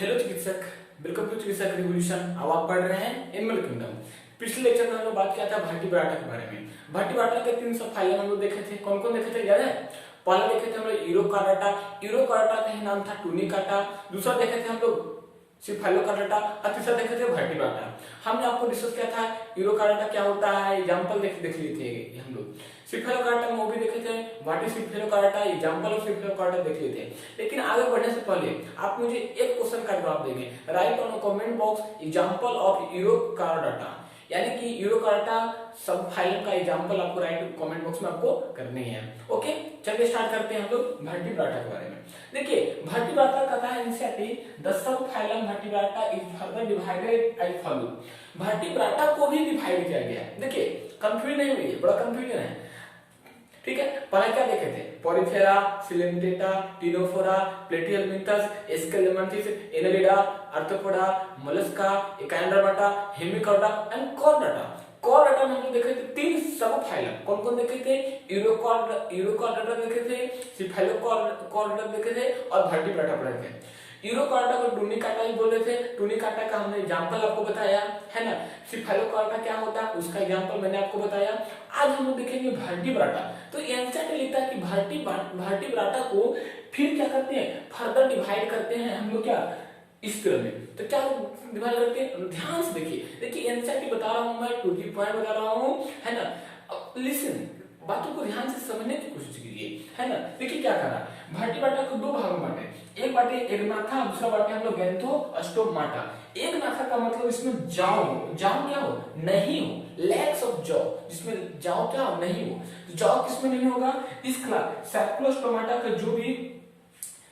Hello चिकित्सक, welcome to चिकित्सक revolution. अब आप पढ़ रहे हैं एनिमल किंगडम। पिछले लेक्चर में हम लोग बात किया था भाटी बराटा के बारे में। भाटी बराटा के 3 सब फाइलम हम लोग देखे थे। कौन कौन देखे थे याद है? पहला देखे थे हम लोग यूरोकार्डाटा। यूरोकार्डाटा का ही नाम था टूनिकाटा। दूसरा देखे थे हम लोग सिफालोकार्डाटा और तीसरा देखे थे भाटी बराटा। हमने आपको डिस्कस किया था यूरोकार्डाटा क्या होता है, एग्जांपल देख लिए थे हम लोग। सिफालोकार्डाटा में वो भी देखे थे, व्हाट इज सिफालोकार्डाटा, एग्जांपल ऑफ सिफालोकार्डाटा देख लिए थे। लेकिन आगे बढ़ने से पहले आप मुझे एक क्वेश्चन का जवाब देंगे। Write on comment box example of Urochordata, यानी कि यूरोकार्डाटा सब फाइलम का एग्जांपल आपको राइट कमेंट बॉक्स में आपको करनी है। ओके, चलिए स्टार्ट करते हैं हम लोग भाटी बराटा के बारे में। देखिए भाटी बराटा कहता है insect the subphylum Vertebrata is further divided as follow. Vertebrata को भी डिवाइड किया गया है। देखिए कंफ्यूज नहीं हुई, बड़ा कंफ्यूजन है, ठीक है। पहले क्या देखे थे? Porifera, Coelenterata, Ctenophora, Platyhelminthes, Aschelminthes, Annelida, Arthropoda, Mollusca, Echinodermata, Hemichordata and Chordata. Chordata में हम लोग देखे थे 3 सब फाइलम। कौन कौन देखे थे? यूरोकॉर्डाटा देखे थे, सिफालोकॉर्डाटा देखे थे और भाटी बराटा पढ़े थे। यूरोकार्डा को टूनिकाटा ही बोले थे। टूनिकाटा का हमने एग्जांपल आपको बताया है ना। सिफालोकार्डा क्या होता है उसका एग्जांपल मैंने आपको बताया। आज हम लोग देखेंगे भाटी बराटा। तो एंसर लिखता है कि भाटी बराटा को फिर क्या करते हैं, फर्दर डिवाइड करते हैं हम लोग क्या इस तरह में। तो क्या डिवाइड करते हैं, ध्यान से देखिए एंसर बता रहा हूं मैं, टू दी पॉइंट बता रहा हूं, है ना। लिसन, बातों को ध्यान से समझने की कोशिश कीजिए, है ना। देखिए क्या कर रहा है, भाटी बराटा को 2 भागों में बांटे। एक बाटे एग्नाथा, दूसरा बाटे हम लोग गैंथोस्टोमाटा। एग्नाथा का मतलब इसमें जाओ क्या हो, नहीं हो, लैक्स ऑफ जॉ, जिसमें जाओ क्या हो, नहीं हो। तो जाओ किसमें नहीं होगा? इस क्लास सैक्लोस्टोमाटा का जो भी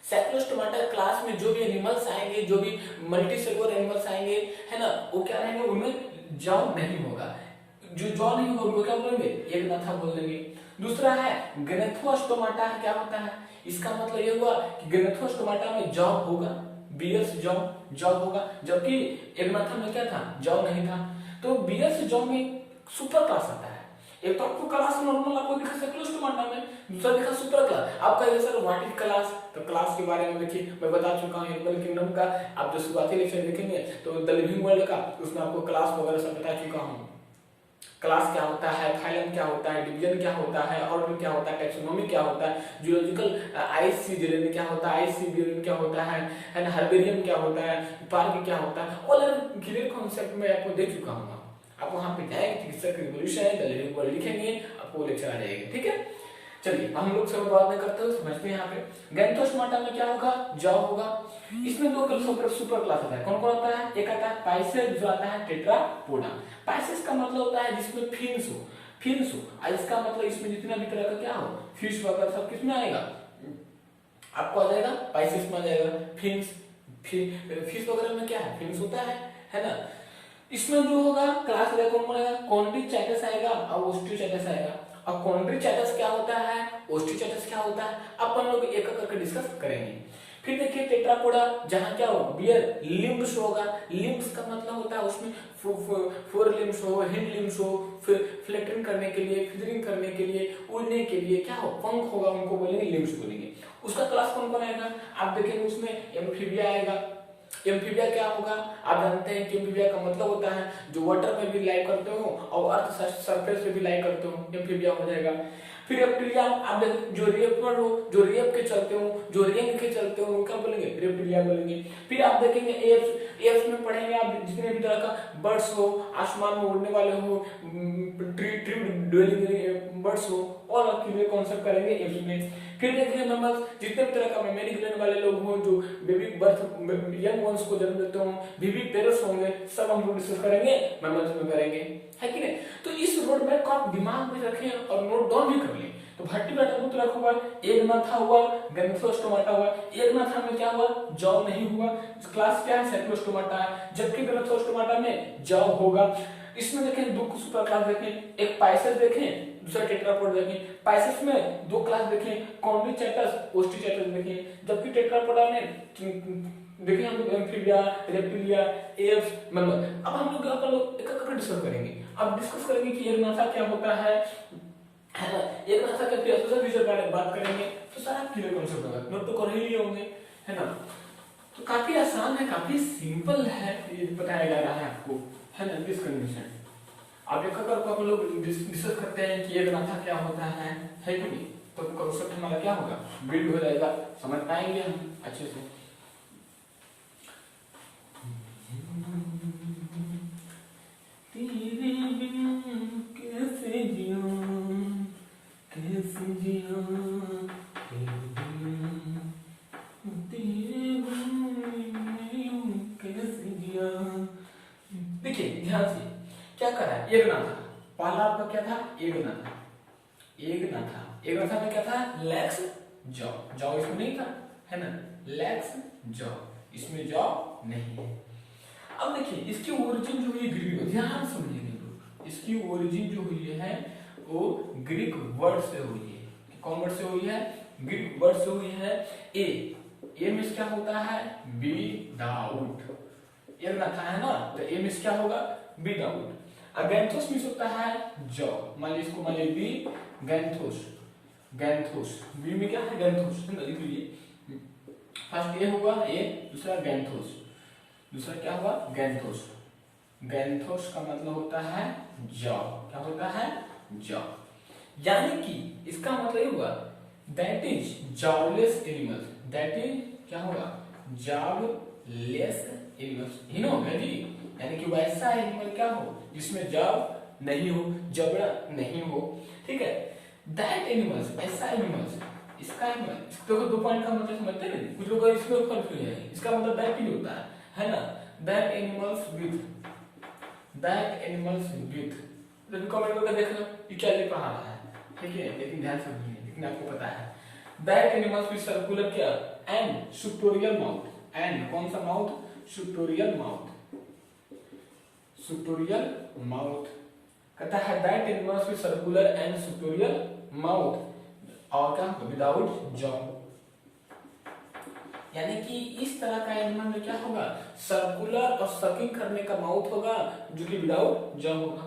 सैक्लोस्टोमाटा क्लास में जो भी एनिमल्स आएंगे, जो भी मल्टीसेलुलर एनिमल्स आएंगे, है ना, वो क्या रहेंगे, उनमें जाओ नहीं होगा। जो जॉ नहीं होगा उनको क्या बोलेंगे? एग्नाथा बोल देंगे। दूसरा है गैंथोस्टोमाटा। क्या होता है? इसका मतलब ये हुआ कि गैंथोस्टोमाटा में जॉ होगा, बियर्स जॉ होगा, जबकि एग्नाथा में क्या था, जॉ नहीं था। तो बियर्स जॉ में सुपर क्लास आता है। एक तो आपको क्लास नॉर्मल आपको दिखा सैक्लोस्टोमाटा में, दूसरा दिखा सुपर क्लास। आप कहिए सर व्हाट इज क्लास? तो क्लास के बारे में देखिए मैं बता चुका हूं एनिमल किंगडम का। आप जो शुरुआती लेक्चर देखेंगे तो द लिविंग वर्ल्ड का, उसमें आपको क्लास वगैरह सब बता चुका हूं। क्लास क्या होता है, फाइलम क्या होता है, डिवीजन क्या होता है, ऑर्डर क्या होता है, टैक्सोनॉमी क्या होता है, जूलॉजिकल आईसीजेरेन क्या होता है, आईसीबीएन क्या होता है ना, हर्बेरियम क्या होता है, पार्क क्या होता है, ऑल क्लियर कॉन्सेप्ट में आपको दे चुका हूं। आप वहां पे जाएंगे, चिकित्सक रिवोल्यूशन है, द लिविंग वर्ल्ड लिखेंगे, आपको लेक्चर आ जाएगा, ठीक है। चलिए हम लोग सब बात नहीं करते हो, समझते हैं। यहाँ पे गैंथोस्टोमाटा में क्या होगा, जॉ होगा। इसमें 2 सुपर क्लास आता है। कौन कौन आता है? एक आता है पाइसेस, दूसरा आता है टेट्रापोडा। पाइसेस का मतलब होता है जिसमें फिन्स हो, और इसका मतलब इसमें जितना भी तरह का क्या हो, फिश वगैरह सब किसमें आएगा, आपको आ जाएगा, पाइसेस में आ जाएगा। फिश वगैरह में क्या है, फिन्स होता है ना। इसमें जो होगा क्लास कौन आएगा, कॉन्ड्रिचैटस आएगा और ओस्टियोचैटस आएगा। अब कॉन्ड्रिचैटस क्या होता है, ओस्टियोचैटस क्या होता है, अपन लोग एक करके डिस्कस करेंगे। फिर देखिए टेट्रापोडा, जहां क्या हो, बियर लिम्ब्स होगा। लिम्ब्स का मतलब होता है उसमें फोर लिम्ब्स हो, हिंड लिम्ब्स हो, फिर फ्लैटरिंग करने के लिए, फिदरिंग करने के लिए, उड़ने के लिए क्या हो, पंख होगा, उनको बोलेंगे लिम्ब्स बोलेंगे। उसका क्लास कौन कौन आएगा, आप देखेंगे उसमें एम्फीबिया आएगा। एम्फीबिया क्या होगा, आप जानते हैं कि एम्फीबिया का मतलब होता है जो वाटर में भी लाइव करते हो और अर्थ सरफेस पे भी लाइव करते हो, एम्फीबिया हो जाएगा। फिर रेप्टिलिया, आप जो रेपर हो, जो रेप के चलते हो, जो रेंग के चलते हो, क्या बोलेंगे, रेप्टिलिया बोलेंगे। फिर आप देखेंगे एप्स में पढ़ेंगे आप जितने भी तरह का बर्ड्स हो, आसमान में उड़ने वाले हो, ट्री ड्वेलिंग बर्ड्स हो, और क्लियर कॉन्सेप्ट करेंगे एप्स में। फिर देखिए मेमल्स, जितने भी तरह का मेमरी ग्लैंड वाले लोग हो, जो बेबी बर्थ यंग वंस को जन्म देते हो, बेबी पेरेंट्स होंगे, सब हम लोग डिस्कस करेंगे, मेमल्स में करेंगे, है कि नहीं। तो इस रोड मैप को आप दिमाग में रखें और नोट डाउन भी कर लें। तो भाटी बराटा को रखा हुआ, एग्नाथा हुआ, गैंथोस्टोमाटा हुआ। एग्नाथा में क्या हुआ, जॉ नहीं हुआ, क्लास क्या है, सैक्लोस्टोमाटा है, जबकि गैंथोस्टोमाटा में जॉ होगा। इसमें देखें 2 सुपर क्लास देखें, एक पाइसेस देखें, दूसरा टेट्रापोडा देखें। पाइसेस में 2 क्लास देखें, कॉन्ड्रिचैटस, ओस्टियोचैटस देखें, जबकि टेट्रापोडा में देखिए हम लोग एम्फीबिया, रेप्टिलिया, एप्स, मेमल। अब हम लोग अपन लोग एक एक डिस्कस करेंगे। अब डिस्कस करेंगे कि एग्नाथा क्या होता है ना, एग्नाथा के फीचर बारे में बात करेंगे, तो सारा क्लियर कॉन्सेप्ट होगा, नोट तो कर ही लिए होंगे, है ना। तो काफी आसान है, काफी सिंपल है, ये बताया जा रहा है आपको, है ना, दिस कंडीशन। अब एक अगर हम लोग डिस्कस करते हैं कि एक नाथा क्या होता है कि नहीं, तो कॉन्सेप्ट हमारा क्या होगा, बिल्ड हो जाएगा, समझ पाएंगे हम अच्छे से। तेरे बिन कैसे जिऊं, कैसे जिऊं, तेरे बिन कैसे जिऊं। देखिए ध्यान से क्या करा है, एक नाथा, पहला आपका क्या था, एक नाथा, एक नाथा, एक नाथा में क्या था, लेग्स जॉ, जॉ इसमें नहीं था, है ना, लेग्स जॉ, इसमें जॉ नहीं है। अब देखिए इसकी ओरिजिन जो हुई ग्रीक, ध्यान समझिए लोग, इसकी ओरिजिन जो हुई है वो ग्रीक वर्ड से हुई है। कौन वर्ड से हुई है, ग्रीक वर्ड से हुई है। ए मींस क्या होता है, विदाउट, एक नाथा है ना, तो ए मींस क्या होगा, विदाउट। अब गैंथोस मींस होता है जॉ, मान लीजिए इसको, मान लीजिए बी गैंथोस, गैंथोस, बी में क्या है, गैंथोस, है ना, लिख लीजिए, फर्स्ट ए होगा ए, दूसरा गैंथोस, दूसरा क्या हुआ, गैंथोस, गैंथोस का मतलब होता है जॉ, क्या होता है, जॉ, यानी कि इसका मतलब हुआ that is jobless animals, that is क्या होगा, जॉबलेस एनिमल्स, ही नो जी, यानी कि वैसा एनिमल क्या हो जिसमें जॉब नहीं हो, जबड़ा नहीं हो, ठीक है, दैट एनिमल्स, ऐसा एनिमल्स, इसका एनिमल, इसको दो पॉइंट का मतलब समझते हैं, कुछ लोग इसमें कंफ्यूज है, इसका मतलब दैट ही होता है ना, that animals with, that animals with, तो कमेंट करके देख लो ये क्या लिख रहा है, ठीक है, लेकिन ध्यान से समझिए, लेकिन आपको पता है दैट एनिमल्स विथ सर्कुलर क्या, एंड सुप्टोरियल माउथ, एंड कौन सा mouth, suctorial mouth, suctorial mouth, कहता है that animals with circular and suctorial mouth, और क्या, विदाउट जॉ, यानी कि इस तरह का एनिमल में क्या होगा, सर्कुलर और सकिंग करने का माउथ होगा, जो कि विदाउट जॉ होगा।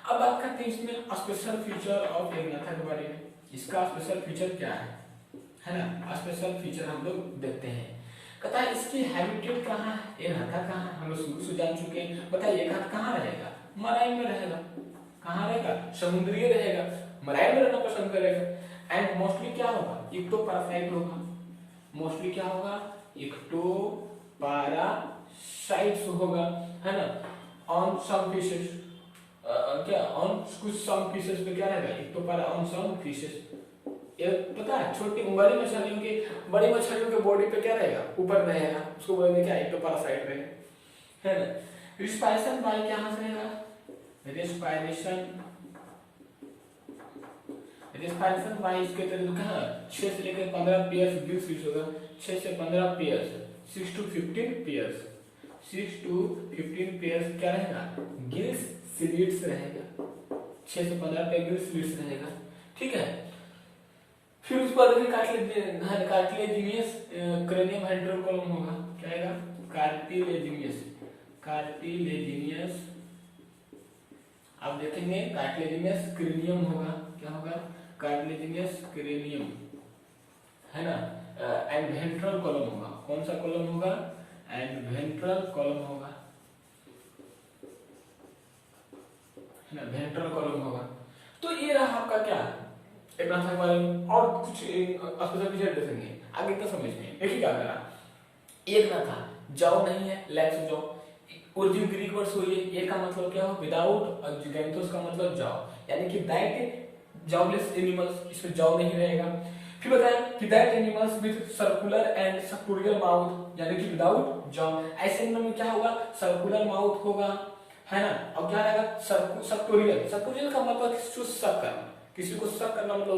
अब बात करते हैं इसमें स्पेशल फीचर ऑफ एक नाथा के बारे में, इसका स्पेशल फीचर क्या है ना, स्पेशल फीचर हम लोग देखते हैं। कहता है इसकी हैबिटेट कहाँ है, एक नाथा कहाँ है, हम लोग शुरू से जान चुके हैं, बताइए एक हाथ कहाँ रहेगा, मराइन में रहेगा, कहाँ रहेगा, समुद्रीय रहेगा, मराइन में रहना पसंद करेगा, एंड मोस्टली क्या होगा, इक्टोपैरासाइट होगा, मोस्टली क्या होगा, इक्टोपैरासाइट्स होगा, है ना, ऑन सम फिशेस, क्या ऑन कुछ सम फिशेस पे क्या रहेगा, इक्टोपैरा ऑन सम फिशेस, ये पता है छोटी बड़ी मछलियों के, बड़ी मछलियों के बॉडी पे क्या रहेगा, ऊपर रहेगा, उसको बोलेंगे क्या, इक्टोपैरासाइट रहेगा, है ना। रिस्पायरेशन बाय क्या से रहेगा, रिस्पायरेशन, रिस्पायरेशन बाय इसके तरीके कहाँ 6 से लेकर 15 पेयर्स गिल्स यूज होगा, 6 से 15 pairs, 6 to 15 pairs, 6 to 15 pairs क्या रहेगा, गिल्स स्लिट्स रहेगा, 6 से 15 पे गिल्स स्लिट्स रहेगा, ठीक है। फिर उस पर कार्टिलेजिनियस क्रेनियम वेंट्रल कॉलम होगा, क्या आएगा, कार्टिलेजिनियस, कार्टिलेजिनियस, आप देखेंगे कार्टिलेजिनियस क्रेनियम होगा, क्या होगा, कार्टिलेजिनियस क्रेनियम, है ना, एंड वेंट्रल कॉलम होगा, कौन सा कॉलम होगा, एंड वेंट्रल कॉलम होगा, है ना, वेंट्रल कॉलम होगा। तो ये रहा आपका क्या, एक नाथा के बारे में, और कुछ स्पेशल फीचर देखेंगे आगे तो समझ में। देखिए क्या करा, एक नाथा, जॉ नहीं है, legs jaw, origin Greek word से हुई है, ये का मतलब क्या हो, विदाउट, और गैंथोस का मतलब जॉ, यानी कि दैट जॉबलेस एनिमल्स, इसमें जॉ नहीं रहेगा। फिर बताया कि that animals with circular and सक्टोरियल mouth, यानी कि विदाउट जॉ, ऐसे एनिमल में क्या होगा, सर्कुलर माउथ होगा, है ना, और क्या रहेगा, सक्टोरियल, सक्टोरियल का मतलब किसी को सक करना, किसी को सक करना मतलब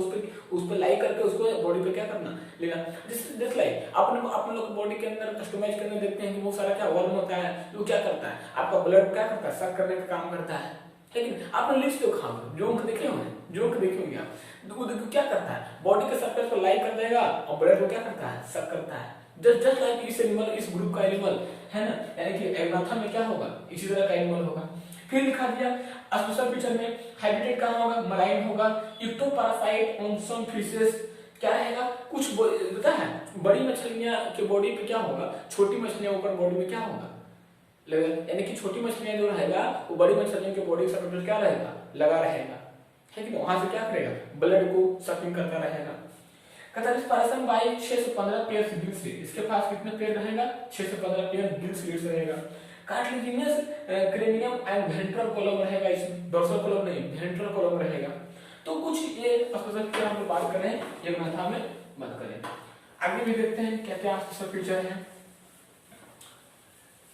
उस पे लाई करके उसको बॉडी पे क्या करना, लेना, जस्ट लाइक अपने लोग बॉडी के अंदर कस्टमाइज करने देखते हैं कि वो सारा क्या वर्म होता है, वो क्या करता है, आपका ब्लड क्या करता है, सक करने का काम करता है, लेकिन आपने लिस्ट तो खा जोंक देखे होंगे, जोंक देखे होंगे आप, वो देखो क्या करता है, बॉडी के सरफेस पर लाई कर देगा और ब्लड को क्या करता है, सक करता है, जस्ट लाइक इस एनिमल, इस ग्रुप का एनिमल, है ना, यानी कि एग्नाथा में क्या होगा, इसी तरह का एनिमल होगा। फिर दिखा दिया स्पेशल फीचर में हैबिटेट कहाँ होगा, मराइन होगा, इक्टोपैरासाइट ऑन सम फिशेस, क्या रहेगा, कुछ पता है बड़ी मछलियां के बॉडी पे क्या होगा, छोटी मछलियां ऊपर बॉडी में क्या होगा लगा, यानी कि छोटी मछलियां जो रहेगा वो बड़ी मछलियों के बॉडी सर्कल क्या रहेगा, लगा रहेगा, है कि वहां से क्या करेगा, ब्लड को सकिंग करता रहेगा। कहता है पर्सन बाय 6 से 15 पेयर गिल स्लिट, इसके पास कितने पेयर रहेगा, 6 से 15 पेयर गिल स्लिट रहेगा। Cartilaginous cranium and ventral column रहेगा, इसमें डोर्सल कॉलम नहीं वेंट्रल कॉलम रहेगा। तो कुछ ये स्पेशल फीचर हम लोग बात करें, ये ग्रंथा में बात करें। आगे भी देखते हैं क्या क्या स्पेशल फीचर है।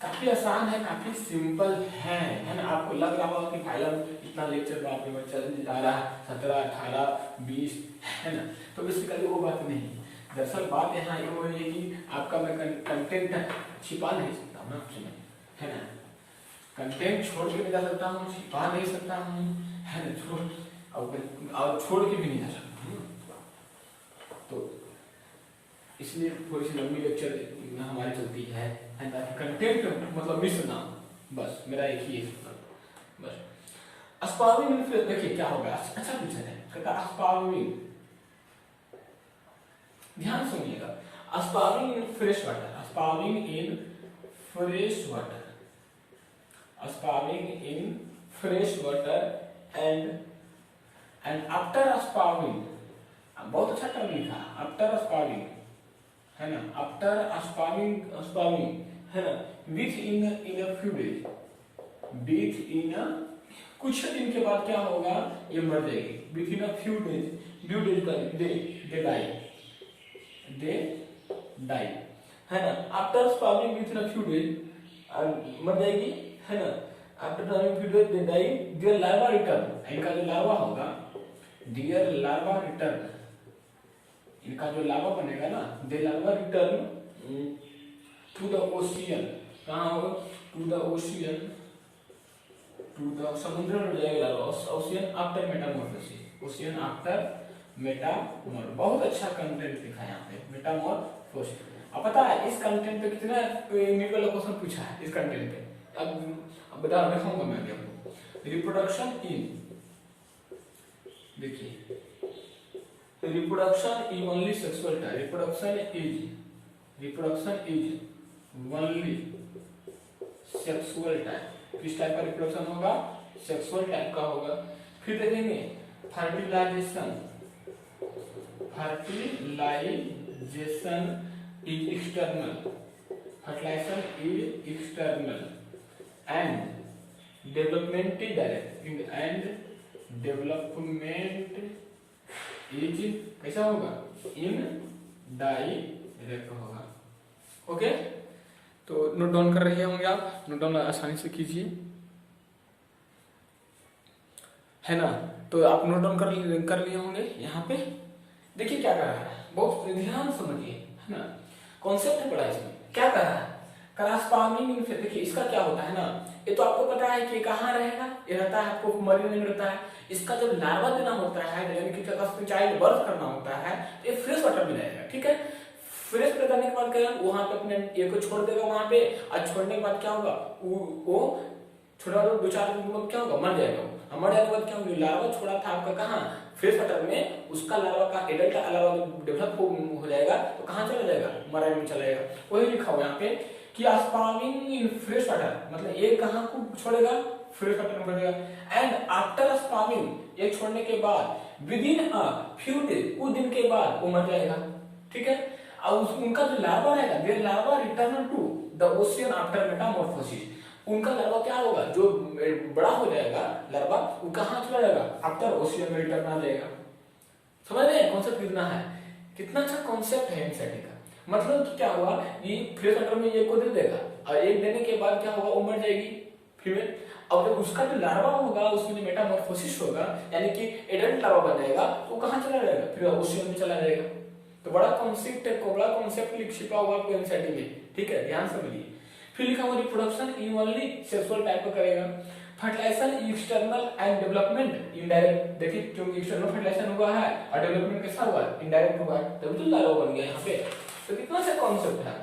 काफी आसान है, काफी सिंपल है ना। आपको लग रहा होगा कि फाइलम इतना लेक्चर बाप रे चल जा रहा है 17 18 20 है ना, तो बेसिकली वो बात नहीं। दरअसल बात यहाँ ये हो रही है कि आपका मैं कंटेंट छिपा नहीं सकता हूँ ना, है ना, कंटेंट छोड़ के नहीं जा सकता हूँ, छिपा नहीं सकता हूँ, है ना, छोड़ के भी नहीं जा सकता हूँ। तो इसलिए थोड़ी सी लंबी लेक्चर हमारी चलती है ताकि कंटेंट मतलब मिस ना, बस मेरा एक ही बस। अस्पार्विंग देखिए क्या होगा, अच्छा पूछा है, कहता अस्पार्विंग, ध्यान सुनिएगा, spawning in fresh water, spawning in fresh water, spawning in fresh water and after spawning, बहुत अच्छा टर्म लिखा, आफ्टर अस्पार्विंग, है ना, आफ्टर अस्पार्विंग है ना, within a few days, within कुछ दिन के बाद क्या होगा, ये मर जाएगी, within a few days का दे डाई, है ना, after spawning within a few days मर जाएगी, है ना, after spawning few days they die, their larva return, इनका जो लार्वा होगा, डियर लार्वा रिटर्न, इनका जो लार्वा बनेगा ना, they larva return to the ocean, कहाँ होगा, to the ocean, to the समुद्र में जाएगा larva, ocean after metamorphosis, ocean after metamor, बहुत अच्छा कंटेंट लिखा है यहाँ पे, मेटामॉर्फोसिस। अब पता है इस कंटेंट पे कितना यूनिट वाला क्वेश्चन पूछा है, इस कंटेंट पे अब बता दिखाऊंगा मैं आपको। रिप्रोडक्शन इन, देखिए reproduction is only sexual type, reproduction is only sexual type, किस टाइप का रिप्रोडक्शन होगा, सेक्सुअल टाइप का होगा। फिर देखेंगे fertilisation is external, fertilisation is external and development is direct, and development is कैसा होगा, इन डायरेक्ट होगा। ओके, तो नोट डाउन कर रहे होंगे आप, नोट डाउन आसानी से कीजिए, है ना। तो आप नोट डाउन कर लिए होंगे। यहाँ पे देखिए क्या कर रहा है, बहुत ध्यान समझिए, है ना, कॉन्सेप्ट बड़ा इसमें क्या कर रहा है, क्रॉस-पॉलिनेशन इन, देखिए इसका क्या होता है ना, ये तो आपको पता है कि कहाँ रहेगा, ये रहता है आपको मरी में रहता है, इसका जब लार्वा देना होता है, यानी कि चाइल्ड बर्थ करना होता है, तो ये फ्रेश वाटर में रहेगा, ठीक है। फ्रेश वाटर करने के बाद क्या वहां पे अपने ये को छोड़ देगा वहां पे, और छोड़ने के बाद क्या होगा, वो छोड़ा 2-4 दिन बाद क्या होगा, मर जाएगा, मर जाने के बाद क्या होगा, लार्वा छोड़ा था आपका कहाँ, फ्रेश वाटर में, उसका लार्वा का एडल्ट लार्वा डेवलप हो जाएगा तो कहाँ चला जाएगा, मराई में चला जाएगा। वही लिखा हुआ यहाँ पे कि अस्पार्विंग इन फ्रेश वाटर, मतलब ये कहाँ को छोड़ेगा, फ्रेश वाटर में बढ़ेगा, एंड आफ्टर अस्पार्विंग, ये छोड़ने के बाद with in a few days, कुछ दिन के बाद वो मर जाएगा, ठीक है। और उनका जो लार्वा रहेगा, their larva return to the ocean after metamorphosis, उनका लार्वा क्या होगा, जो बड़ा हो जाएगा लार्वा, वो कहाँ चला जाएगा, आफ्टर ओशियन में रिटर्न आ जाएगा। समझ रहे हैं कॉन्सेप्ट कितना है, कितना अच्छा कॉन्सेप्ट है एनसीईआरटी का। मतलब कि क्या हुआ, ये फ्रेश वाटर में ये को दे देगा, और एक देने के बाद क्या होगा, वो मर जाएगी फीमेल, और जब उसका जो लार्वा होगा उसमें जो मेटामॉर्फोसिस होगा, यानी कि एडल्ट लार्वा बन जाएगा, वो कहाँ चला जाएगा, फिर ओशियन में चला जाएगा। तो बड़ा कॉन्सेप्ट है, बड़ा कॉन्सेप्ट छिपा हुआ आपको एनसीईआरटी में, ठीक है, ध्यान से समझिए। फिर लिखा हुआ reproduction in only sexual type का करेगा, fertilisation external and development indirect, देखिए क्योंकि एक्सटर्नल फर्टिलाइजेशन हुआ है और डेवलपमेंट कैसा हुआ, इनडायरेक्ट हुआ, तभी तो लार्वा बन गया यहाँ पे। तो कितना सा कॉन्सेप्ट है।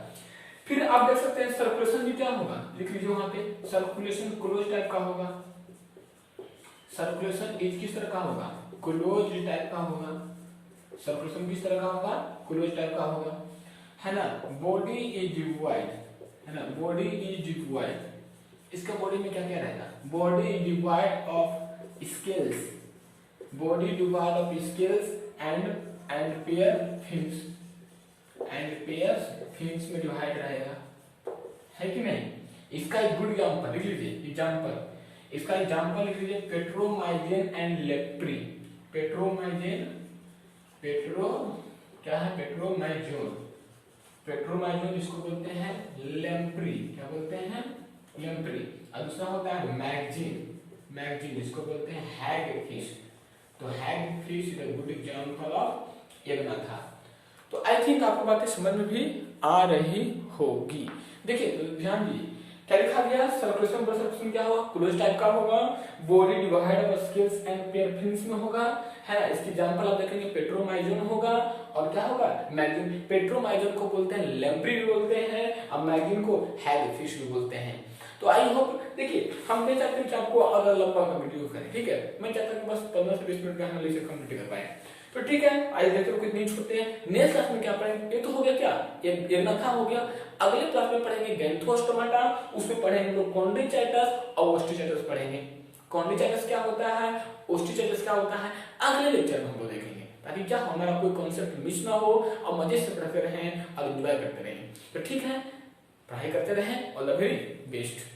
फिर आप देख सकते हैं सर्कुलेशन भी क्या होगा, लिख लीजिए वहां पे, सर्कुलेशन क्लोज टाइप का होगा, सर्कुलेशन इज किस तरह का होगा, क्लोज टाइप का होगा, सर्कुलेशन किस तरह का होगा, क्लोज टाइप का होगा, है ना। बॉडी इज डिवाइड, है ना, बॉडी इज डिवाइड, इसका बॉडी में क्या क्या रहेगा, body divide of scales, body divide of scales and pair fins, and pair fins में डिवाइड रहेगा, है कि नहीं। इसका एक गुड एग्जांपल लिख लीजिए, एग्जांपल, इसका एग्जांपल लिख लीजिए, पेट्रोमाइजेन एंड लेप्री, पेट्रोमाइजेन, पेट्रो क्या है, पेट्रोमाइजोन, पेट्रोमाइजोन जिसको बोलते हैं लेम्प्री, क्या बोलते हैं, लेम्प्री। और दूसरा होता है मैगजीन, मैगजीन जिसको बोलते हैं हैग फिश, तो hagfish is a good example of Agnatha. तो आई थिंक आपको बातें समझ में भी आ रही होगी। देखिए तो ध्यान दीजिए, क्या लिखा गया, सर्कुलेशन ब्लड सर्कुलेशन क्या होगा, क्लोज टाइप का होगा, body divide of scales and pair fins में होगा, है ना। इसकी एग्जांपल आप देखेंगे, पेट्रोमाइजोन होगा और क्या होगा, मैगजीन। पेट्रोमाइजोन को बोलते हैं लेम्प्री भी बोलते हैं, और मैगजीन को हैग फिश भी बोलते हैं। तो आई होप, देखिए हम नहीं चाहते कि आपको अलग लंबा का वीडियो करें, ठीक है, मैं चाहता हूँ कि बस 15 से 20 मिनट में हम लेक्चर कंप्लीट कर पाए। तो ठीक है, आज लेक्चर को इतनी छोड़ते हैं। नेक्स्ट क्लास में क्या पढ़ेंगे, ये तो हो गया क्या, ये एग्नाथा हो गया। अगले क्लास में पढ़ेंगे गैंथोस्टोमाटा, उसमें पढ़ेंगे लोग कॉन्ड्रिचाइटस और ओस्टिचाइटस पढ़ेंगे। कॉन्ड्रिचाइटस क्या होता है, ओस्टिचाइटस क्या होता है, अगले लेक्चर में हम लोग देखेंगे, ताकि क्या हमारा कोई कॉन्सेप्ट मिस ना हो और मजे से पढ़ते रहें और एंजॉय करते रहें। तो ठीक है, पढ़ाई करते रहें, ऑल द वेरी बेस्ट।